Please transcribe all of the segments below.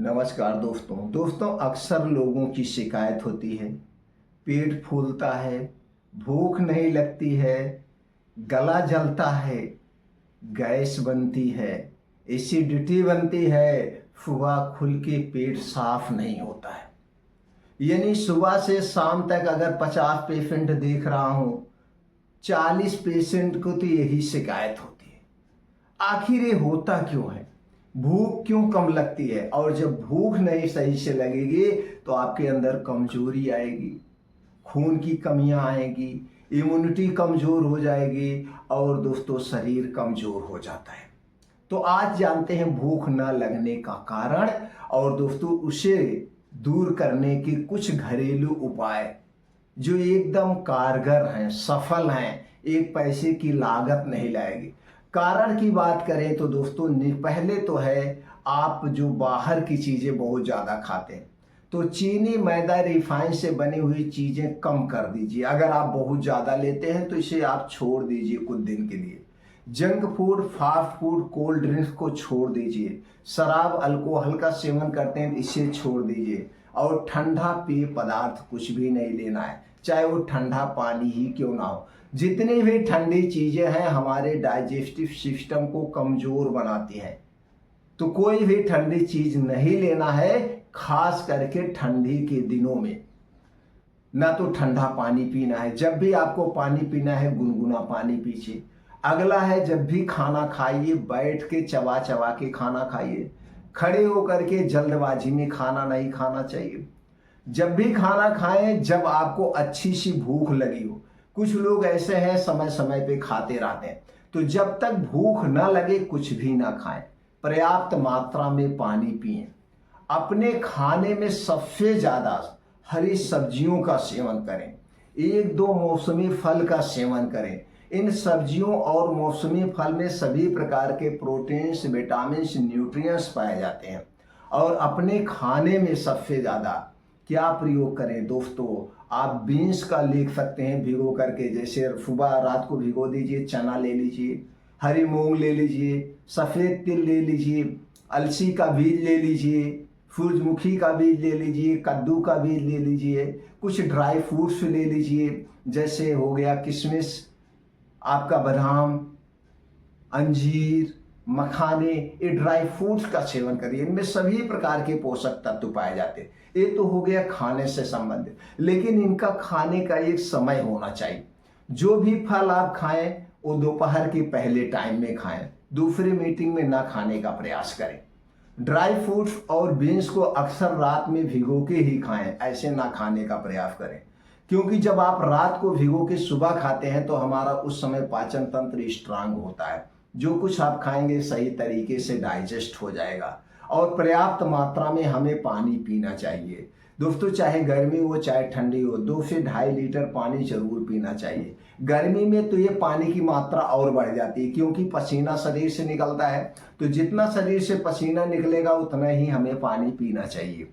नमस्कार दोस्तों अक्सर लोगों की शिकायत होती है, पेट फूलता है, भूख नहीं लगती है, गला जलता है, गैस बनती है, एसिडिटी बनती है, सुबह खुल के पेट साफ नहीं होता है। यानी सुबह से शाम तक अगर 50 पेशेंट देख रहा हूँ, 40 पेशेंट को तो यही शिकायत होती है। आखिर ये होता क्यों है? भूख क्यों कम लगती है? और जब भूख नहीं सही से लगेगी तो आपके अंदर कमजोरी आएगी, खून की कमियां आएगी, इम्यूनिटी कमजोर हो जाएगी और दोस्तों शरीर कमजोर हो जाता है। तो आज जानते हैं भूख न लगने का कारण और दोस्तों उसे दूर करने के कुछ घरेलू उपाय जो एकदम कारगर हैं, सफल हैं, एक पैसे की लागत नहीं लाएगी। कारण की बात करें तो दोस्तों पहले तो है आप जो बाहर की चीज़ें बहुत ज़्यादा खाते हैं, तो चीनी, मैदा, रिफाइन से बनी हुई चीज़ें कम कर दीजिए। अगर आप बहुत ज़्यादा लेते हैं तो इसे आप छोड़ दीजिए कुछ दिन के लिए। Junk food, fast food, cold drinks को छोड़ दीजिए। शराब, अल्कोहल का सेवन करते हैं इसे छोड़ दीजिए। और ठंडा पेय पदार्थ कुछ भी नहीं लेना है, चाहे वो ठंडा पानी ही क्यों ना हो। जितनी भी ठंडी चीजें हैं हमारे डाइजेस्टिव सिस्टम को कमजोर बनाती हैं, तो कोई भी ठंडी चीज नहीं लेना है, खास करके ठंडी के दिनों में। ना तो ठंडा पानी पीना है, जब भी आपको पानी पीना है गुनगुना पानी पीजिए। अगला है जब भी खाना खाइए बैठ के चबा चबा के खाना खाइए, खड़े होकर के जल्दबाजी में खाना नहीं खाना चाहिए। जब भी खाना खाएं जब आपको अच्छी सी भूख लगी हो। कुछ लोग ऐसे हैं समय समय पे खाते रहते हैं, तो जब तक भूख ना लगे कुछ भी ना खाएं। पर्याप्त मात्रा में पानी पिएं। अपने खाने में सबसे ज्यादा हरी सब्जियों का सेवन करें। 1-2 मौसमी फल का सेवन करें। इन सब्जियों और मौसमी फल में सभी प्रकार के प्रोटीन्स, विटामिन्स, न्यूट्रिएंट्स पाए जाते हैं। और अपने खाने में सबसे ज़्यादा क्या प्रयोग करें दोस्तों? आप बीन्स का लिख सकते हैं भिगो करके, जैसे सुबह रात को भिगो दीजिए, चना ले लीजिए, हरी मूंग ले लीजिए, सफ़ेद तिल ले लीजिए, अलसी का बीज ले लीजिए, सूरजमुखी का बीज ले लीजिए, कद्दू का बीज ले लीजिए, कुछ ड्राई फ्रूट्स ले लीजिए, जैसे हो गया किशमिश, आपका बादाम, अंजीर, मखाने, ये ड्राई फ्रूट्स का सेवन करिए। इनमें सभी प्रकार के पोषक तत्व पाए जाते हैं। ये तो हो गया खाने से संबंधित, लेकिन इनका खाने का एक समय होना चाहिए। जो भी फल आप खाएं वो दोपहर के पहले टाइम में खाएं, दूसरे मीटिंग में ना खाने का प्रयास करें। ड्राई फ्रूट्स और बीन्स को अक्सर रात में भिगो के ही खाएं, ऐसे ना खाने का प्रयास करें, क्योंकि जब आप रात को भिगो के सुबह खाते हैं तो हमारा उस समय पाचन तंत्र स्ट्रांग होता है। जो कुछ आप खाएंगे सही तरीके से डाइजेस्ट हो जाएगा। और पर्याप्त मात्रा में हमें पानी पीना चाहिए दोस्तों, चाहे गर्मी हो चाहे ठंडी हो, 2 से 2.5 लीटर पानी जरूर पीना चाहिए। गर्मी में तो ये पानी की मात्रा और बढ़ जाती है, क्योंकि पसीना शरीर से निकलता है, तो जितना शरीर से पसीना निकलेगा उतना ही हमें पानी पीना चाहिए।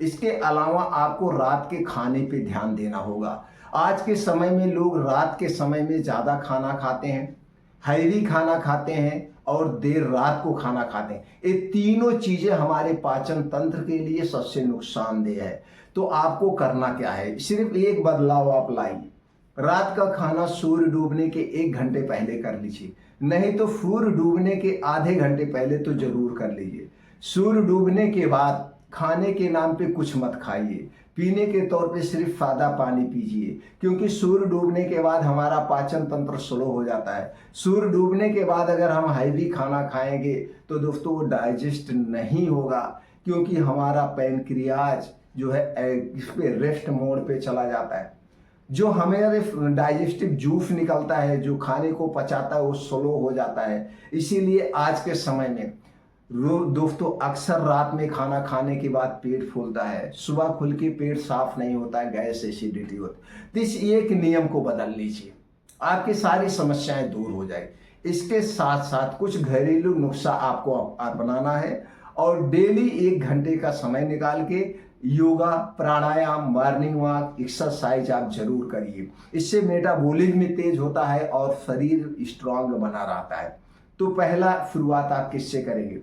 इसके अलावा आपको रात के खाने पे ध्यान देना होगा। आज के समय में लोग रात के समय में ज़्यादा खाना खाते हैं, हैवी खाना खाते हैं और देर रात को खाना खाते हैं। ये तीनों चीज़ें हमारे पाचन तंत्र के लिए सबसे नुकसानदेह है। तो आपको करना क्या है? सिर्फ एक बदलाव आप लाइए। रात का खाना सूर्य डूबने के 1 घंटे पहले कर लीजिए, नहीं तो सूर्य डूबने के आधे घंटे पहले तो जरूर कर लीजिए। सूर्य डूबने के बाद खाने के नाम पे कुछ मत खाइए, पीने के तौर पे सिर्फ सादा पानी पीजिए, क्योंकि सूर्य डूबने के बाद हमारा पाचन तंत्र स्लो हो जाता है। सूर्य डूबने के बाद अगर हम हैवी खाना खाएंगे तो दोस्तों वो डाइजेस्ट नहीं होगा, क्योंकि हमारा पैनक्रियाज जो है इस पे रेस्ट मोड पे चला जाता है। जो हमारे डाइजेस्टिव जूस निकलता है, जो खाने को पचाता है, वो स्लो हो जाता है। इसीलिए आज के समय में दोस्तों अक्सर रात में खाना खाने के बाद पेट फूलता है, सुबह खुल के पेट साफ नहीं होता है, गैस, एसिडिटी होती है। तो इस एक नियम को बदल लीजिए, आपकी सारी समस्याएं दूर हो जाएगी। इसके साथ साथ कुछ घरेलू नुस्खा आपको अपनाना है और डेली 1 घंटे का समय निकाल के योगा, प्राणायाम, मॉर्निंग वॉक, एक्सरसाइज आप जरूर करिए। इससे मेटाबॉलिज्म तेज होता है और शरीर स्ट्रांग बना रहता है। तो पहला शुरुआत आप किससे करेंगे?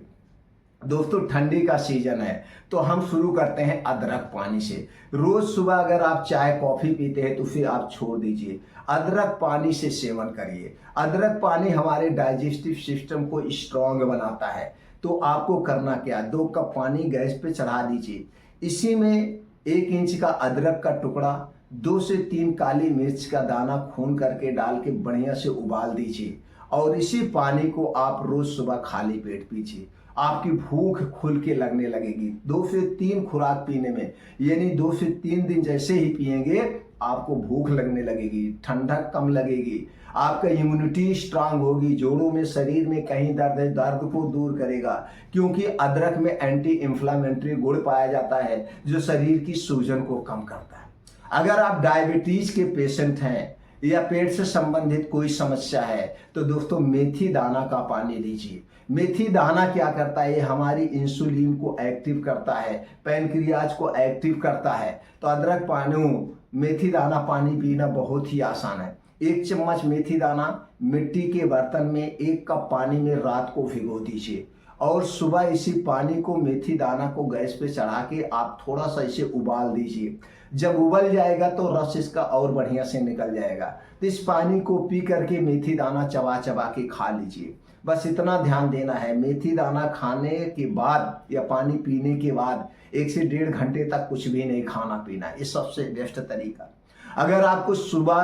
दोस्तों ठंडी का सीजन है तो हम शुरू करते हैं अदरक पानी से। रोज सुबह अगर आप चाय कॉफी पीते हैं तो फिर आप छोड़ दीजिए, अदरक पानी से सेवन करिए। अदरक पानी हमारे डाइजेस्टिव सिस्टम को स्ट्रांग बनाता है। तो आपको करना क्या, 2 कप पानी गैस पे चढ़ा दीजिए, इसी में 1 इंच का अदरक का टुकड़ा, 2 से 3 काली मिर्च का दाना खून करके डाल के बढ़िया से उबाल दीजिए और इसी पानी को आप रोज सुबह खाली पेट पीजिए। आपकी भूख खुल के लगने लगेगी। 2 से 3 खुराक पीने में, यानी 2 से 3 दिन जैसे ही पिएंगे आपको भूख लगने लगेगी, ठंडक कम लगेगी, आपका इम्यूनिटी स्ट्रांग होगी, जोड़ों में शरीर में कहीं दर्द है दर्द को दूर करेगा, क्योंकि अदरक में एंटी इंफ्लामेटरी गुण पाया जाता है जो शरीर की सूजन को कम करता है। अगर आप डायबिटीज के पेशेंट हैं या पेट से संबंधित कोई समस्या है तो दोस्तों मेथी दाना का पानी लीजिए। मेथी दाना क्या करता है, ये हमारी इंसुलिन को एक्टिव करता है, पैनक्रियाज को एक्टिव करता है। तो अदरक पानी मेथी दाना पानी पीना बहुत ही आसान है। 1 चम्मच मेथी दाना मिट्टी के बर्तन में 1 कप पानी में रात को भिगो दीजिए और सुबह इसी पानी को मेथी दाना को गैस पे चढ़ा के आप थोड़ा सा इसे उबाल दीजिए। जब उबल जाएगा तो रस इसका और बढ़िया से निकल जाएगा। तो इस पानी को पी करके मेथी दाना चबा चबा के खा लीजिए। बस इतना ध्यान देना है, मेथी दाना खाने के बाद या पानी पीने के बाद 1 से 1.5 घंटे तक कुछ भी नहीं खाना पीना, ये सबसे बेस्ट तरीका। अगर आपको सुबह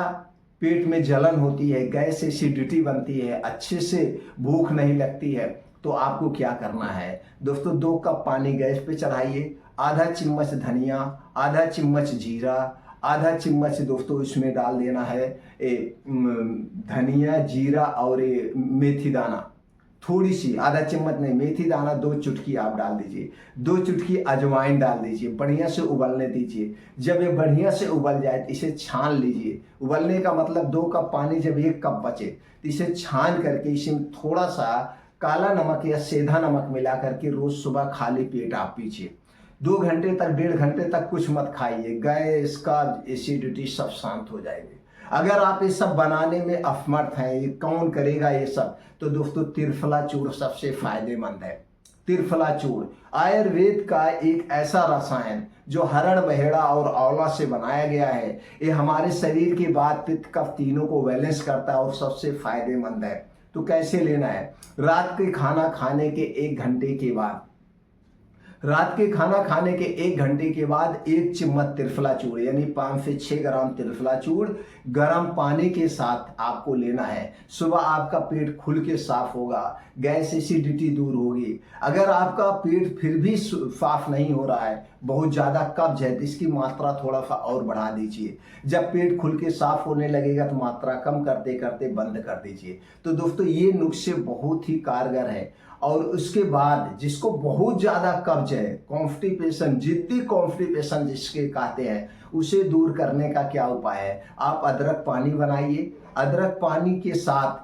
पेट में जलन होती है, गैस एसिडिटी बनती है, अच्छे से भूख नहीं लगती है, तो आपको क्या करना है दोस्तों, 2 कप पानी गैस पे चढ़ाइए, आधा चम्मच धनिया, आधा चम्मच जीरा, आधा चम्मच दोस्तों इसमें डाल देना है धनिया जीरा और मेथी दाना, थोड़ी सी, आधा चम्मच नहीं, मेथी दाना 2 चुटकी आप डाल दीजिए, 2 चुटकी अजवाइन डाल दीजिए, बढ़िया से उबलने दीजिए। जब ये बढ़िया से उबल जाए तो इसे छान लीजिए। उबलने का मतलब 2 कप पानी जब 1 कप बचे तो इसे छान करके इसमें थोड़ा सा काला नमक या सेंधा नमक मिला करके रोज सुबह खाली पेट आप पीजिए। 2 घंटे तक 1.5 घंटे तक कुछ मत खाइए, गैस का एसिडिटी सब शांत हो जाएगी। अगर आप ये सब बनाने में असमर्थ हैं, ये कौन करेगा ये सब, तो दोस्तों त्रिफला चूर्ण सबसे फायदेमंद है। त्रिफला चूर्ण आयुर्वेद का एक ऐसा रसायन जो हरण बहेड़ा और आंवला से बनाया गया है। ये हमारे शरीर के वात पित्त कफ तीनों को बैलेंस करता है और सबसे फायदेमंद है। तो कैसे लेना है, रात के खाना खाने के 1 घंटे के बाद, रात के खाना खाने के 1 घंटे के बाद 1 चम्मच त्रिफला चूर्ण यानी 5 से 6 ग्राम त्रिफला चूर्ण गर्म पानी के साथ आपको लेना है। सुबह आपका पेट खुल के साफ होगा, गैस एसिडिटी दूर होगी। अगर आपका पेट फिर भी साफ नहीं हो रहा है, बहुत ज़्यादा कब्ज है, तो इसकी मात्रा थोड़ा सा और बढ़ा दीजिए। जब पेट खुल के साफ होने लगेगा तो मात्रा कम करते करते बंद कर दीजिए। तो दोस्तों ये नुस्खे बहुत ही कारगर है। और उसके बाद जिसको बहुत ज़्यादा कब्ज है, कॉन्स्टिपेशन, जिद्दी कॉन्स्टिपेशन जिसके कहते हैं, उसे दूर करने का क्या उपाय है, आप अदरक पानी बनाइए। अदरक पानी के साथ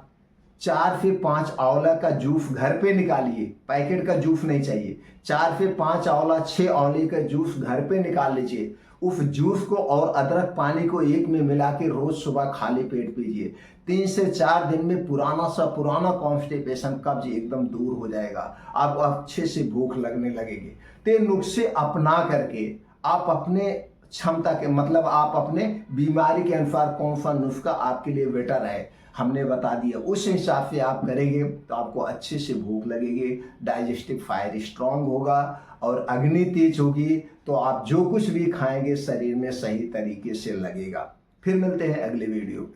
4 से 5 आंवला का जूस घर पे निकालिए, पैकेट का जूस नहीं चाहिए। 4 से 5 आंवला 6 आंवले का जूस घर पे निकाल लीजिए। उस जूस को और अदरक पानी को एक में मिला के रोज सुबह खाली पेट पीजिए। 3 से 4 दिन में पुराना कॉन्स्टिपेशन कब्ज एकदम दूर हो जाएगा, आपको अच्छे से भूख लगने लगेगी। ते नुस्खे अपना करके आप अपने क्षमता के मतलब आप अपने बीमारी के अनुसार कौन सा नुस्खा आपके लिए बेटर है हमने बता दिया, उस हिसाब से आप करेंगे तो आपको अच्छे से भूख लगेगी, डाइजेस्टिव फायर स्ट्रांग होगा और अग्नि तेज होगी। तो आप जो कुछ भी खाएंगे शरीर में सही तरीके से लगेगा। फिर मिलते हैं अगले वीडियो।